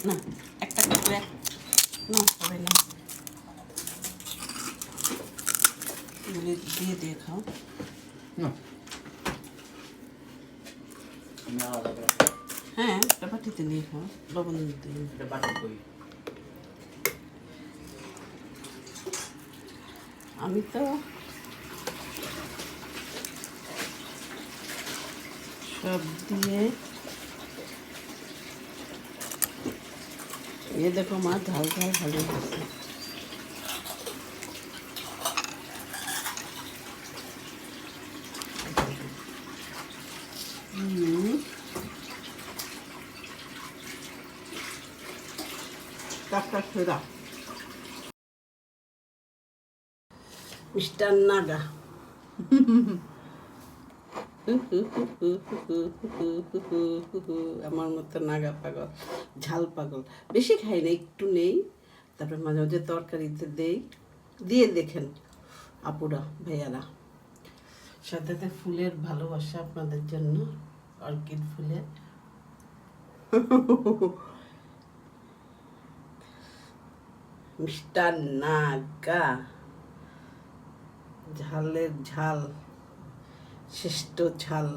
না একটা করে না হবে না, দিয়ে দিয়ে খাও। হ্যাঁ একটা বাটিতে নিয়ে খাও, লবণ দিয়ে। আমি তো সব দিয়ে দেখো মা ঝাল ঝাল ভালো হয়েছে। টাকা ফেরা মিস্টার নাগা আমার মতো নাগা পাগল, ঝাল পাগল। বেশি খাই না, একটু নেই, তারপরে মাঝে মাঝে তরকারিতে দেই, দিয়ে দেখেন আপুরা ভাইয়ারা। সাথে ফুলের ভালোবাসা আপনাদের জন্য, অর্কিড ফুলের। মিস্টার নাগা, ঝালের ঝাল, শ্রেষ্ঠ ঝাল।